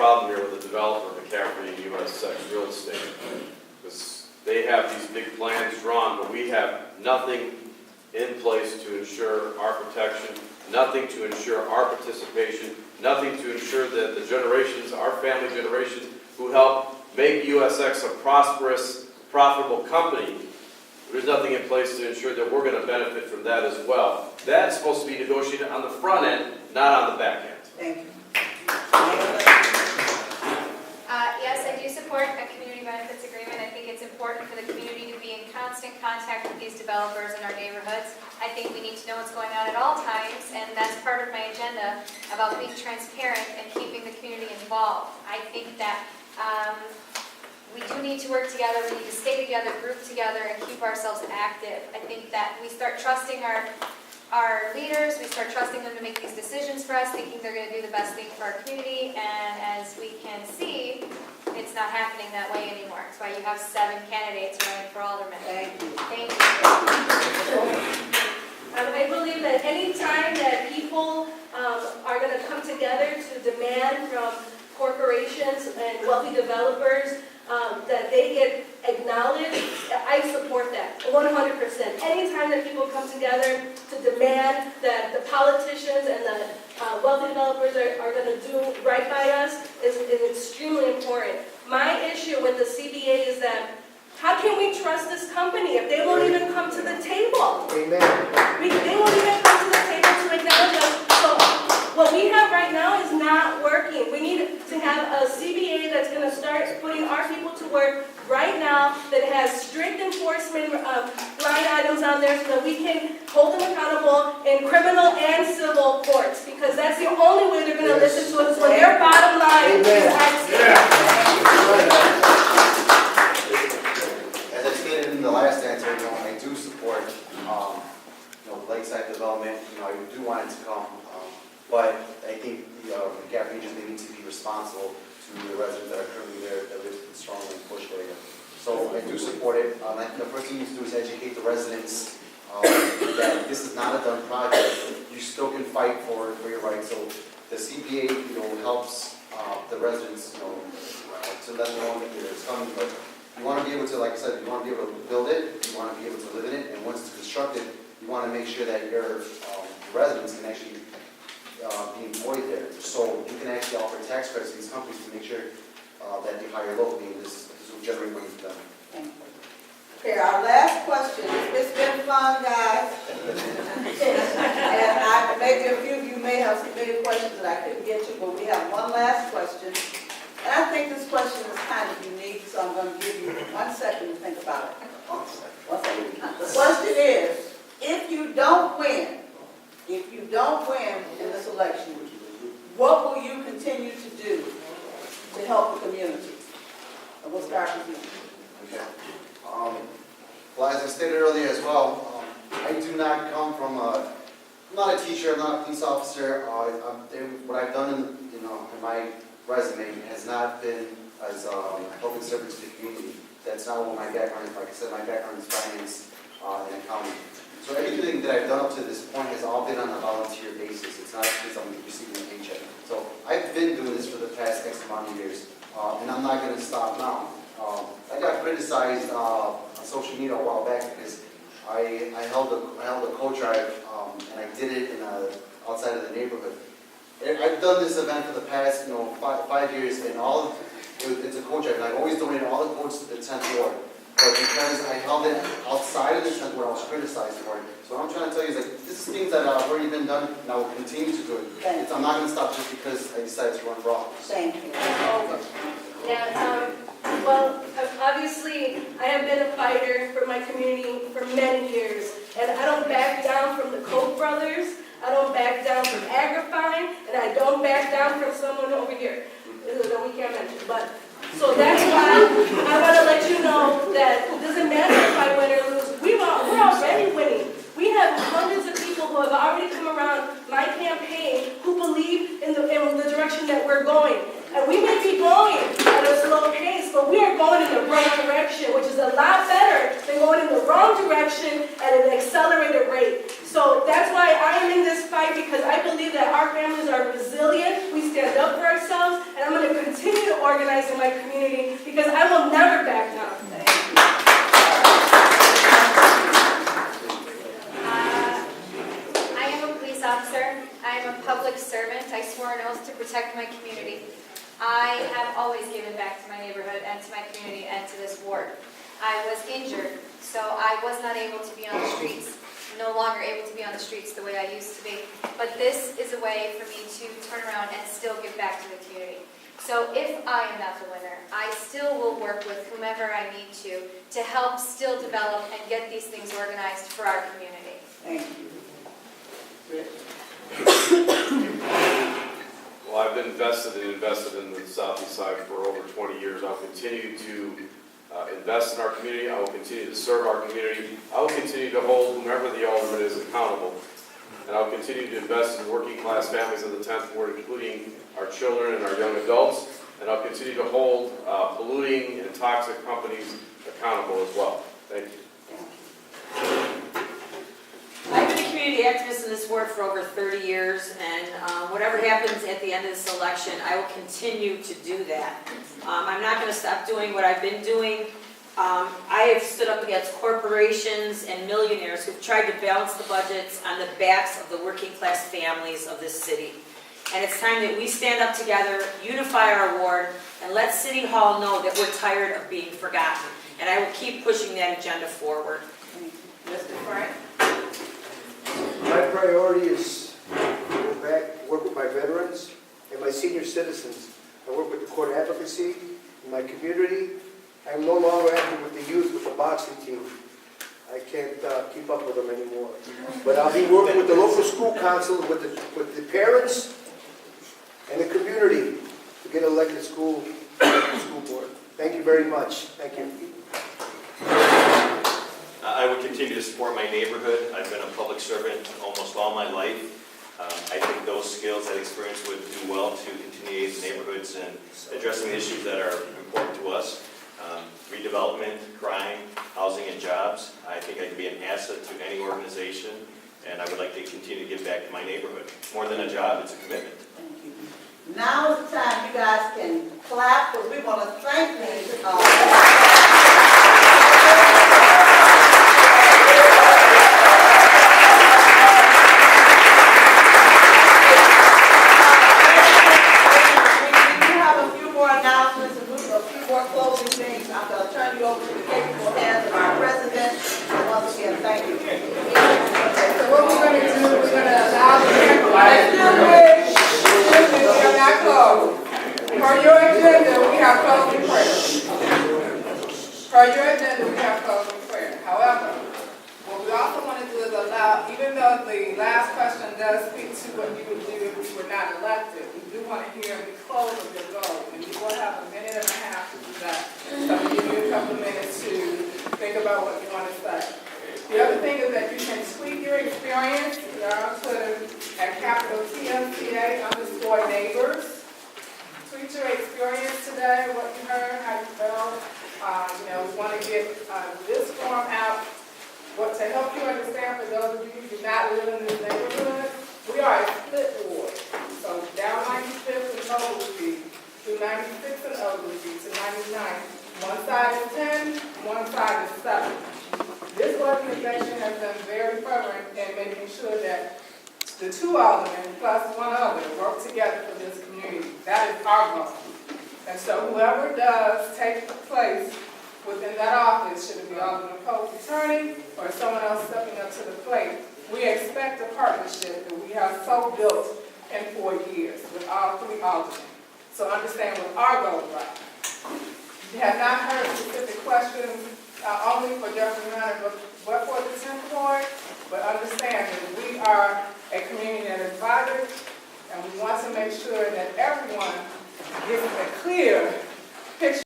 problem here with the developer, McCaffrey and US6 Real Estate. Because they have these big plans drawn, but we have nothing in place to ensure our protection, nothing to ensure our participation, nothing to ensure that the generations, our family generations, who help make USX a prosperous, profitable company, there's nothing in place to ensure that we're going to benefit from that as well. That's supposed to be negotiated on the front end, not on the back end. Thank you. Yes, I do support a community benefits agreement. I think it's important for the community to be in constant contact with these developers in our neighborhoods. I think we need to know what's going on at all times, and that's part of my agenda about being transparent and keeping the community involved. I think that we do need to work together. We need to stay together, group together, and keep ourselves active. I think that we start trusting our leaders, we start trusting them to make these decisions for us, thinking they're going to do the best thing for our community, and as we can see, it's not happening that way anymore. That's why you have 7 candidates running for alderman. Thank you. Thank you. I believe that any time that people are going to come together to demand from corporations and wealthy developers that they get acknowledged, I support that 100%. Anytime that people come together to demand that the politicians and the wealthy developers are going to do right by us is extremely important. My issue with the CBA is that how can we trust this company if they won't even come to the table? Amen. They won't even come to the table to acknowledge us. So what we have right now is not working. We need to have a CBA that's going to start putting our people to work right now, that has strict enforcement line items on there so that we can hold them accountable in criminal and civil courts, because that's the only way they're going to listen to us when their bottom line is at stake. As I stated in the last answer, I do support, lakeside development. I do want it to come, but I think the McCaffrey region, they need to be responsible to the residents that are currently there that live in strong and push area. So I do support it. The first thing you need to do is educate the residents that this is not a done project. You still can fight for your rights. So the CBA, helps the residents, to let them know that it's coming. But you want to be able to, like I said, you want to be able to build it. You want to be able to live in it. And once it's constructed, you want to make sure that your residents can actually be employed there. So you can actually offer tax credits to these companies to make sure that they hire locally, and this will generate money for them. Thank you. Okay, our last question. It's been fun, guys. And maybe a few of you may have submitted questions that I couldn't get to, but we have one last question. And I think this question is kind of unique, so I'm going to give you 1 second to think about it. 1 second. The question is, if you don't win in this election, what will you continue to do to help the community? And we'll start with you. Okay. Well, as I stated earlier as well, I do not come from I'm not a teacher, I'm not a police officer. What I've done in my resume has not been as helping service to the community. That's not what my background is. Like I said, my background is finance and accounting. So everything that I've done up to this point has all been on a volunteer basis. It's not because I'm receiving a paycheck. So I've been doing this for the past X amount of years, and I'm not going to stop now. I got criticized on social media a while back because I held a coat drive, and I did it outside of the neighborhood. I've done this event for the past 5 years, and it's a coat drive, and I've always donated all the coats to the 10th ward. But because I held it outside of the 10th ward, I was criticized for it. So what I'm trying to tell you is this is things that have already been done, and I will continue to do it. I'm not going to stop just because I decided to run for office. Thank you. Yeah, well, obviously, I have been a fighter for my community for many years, and I don't back down from the Koch brothers, I don't back down from Agrifine, and I don't back down from someone over here that we can't mention. So that's why I want to let you know that it doesn't matter if I win or lose. We're already winning. We have hundreds of people who have already come around my campaign who believe in the direction that we're going. And we may be going at a slow pace, but we are going in the right direction, which is a lot better than going in the wrong direction at an accelerated rate. So that's why I am in this fight, because I believe that our families are resilient, we stand up for ourselves, and I'm going to continue organizing my community, because I will never back down. I am a police officer. I am a public servant. I swore an oath to protect my community. I have always given back to my neighborhood and to my community and to this ward. I was injured, so I was not able to be on the streets, no longer able to be on the streets the way I used to be. But this is a way for me to turn around and still give back to the community. So if I am not the winner, I still will work with whomever I need to help still develop and get these things organized for our community. Thank you. Rich? Well, I've been invested in the southeast side for over 20 years. I'll continue to invest in our community. I will continue to serve our community. I will continue to hold whomever the alderman is accountable. And I will continue to invest in working class families of the 10th Ward, including our children and our young adults. And I'll continue to hold polluting and toxic companies accountable as well. Thank you. I've been a community activist in this ward for over 30 years, and whatever happens at the end of this election, I will continue to do that. I'm not going to stop doing what I've been doing. I have stood up against corporations and millionaires who've tried to balance the budgets on the backs of the working class families of this city. And it's time that we stand up together, unify our ward, and let City Hall know that we're tired of being forgotten. And I will keep pushing that agenda forward. Mr. Frank? My priority is to go back, work with my veterans and my senior citizens. I work with the court advocacy in my community. I'm no longer active with the youth with the boxing team. I can't keep up with them anymore. But I'll be working with the local school council, with the parents and the community to get elected school board. Thank you very much. Thank you. I would continue to support my neighborhood. I've been a public servant almost all my life. I think those skills, that experience would do well to continue to aid neighborhoods and addressing the issues that are important to us. Redevelopment, crime, housing, and jobs. I think I can be an asset to any organization, and I would like to continue to give back to my neighborhood. More than a job, it's a commitment. Thank you. Now is the time you guys can clap, because we want to thank these. Even though the last question does speak to what you would do if you were not elected, we do want to hear the close of your goal, and you will have a minute and a half to do that. So I'll give you a couple of minutes to think about what you want to say. The other thing is that you can tweet your experience. We are on Twitter at @TMCA_neighbors. Tweet your experience today, what you heard, how you felt. We want to get this form out. What to help you understand, for those of you who do not live in this neighborhood, we are a split ward. So down 95th and Noble Street, through 96th and Oakland Street to 99th. One side is 10, one side is 7. This organization has been very fervent in making sure that the two aldermen plus one other work together for this community. That is our goal. And so whoever does take place within that office, should it be Alderman Pope's attorney or someone else stepping up to the plate, we expect a partnership that we have so built in 4 years with all three aldermen. So understand what our goals are. You have not heard specific questions only for Jefferson Manor, but for the 10th Ward, but understand that we are a community that is vibrant, and we want to make sure that everyone gets a clear picture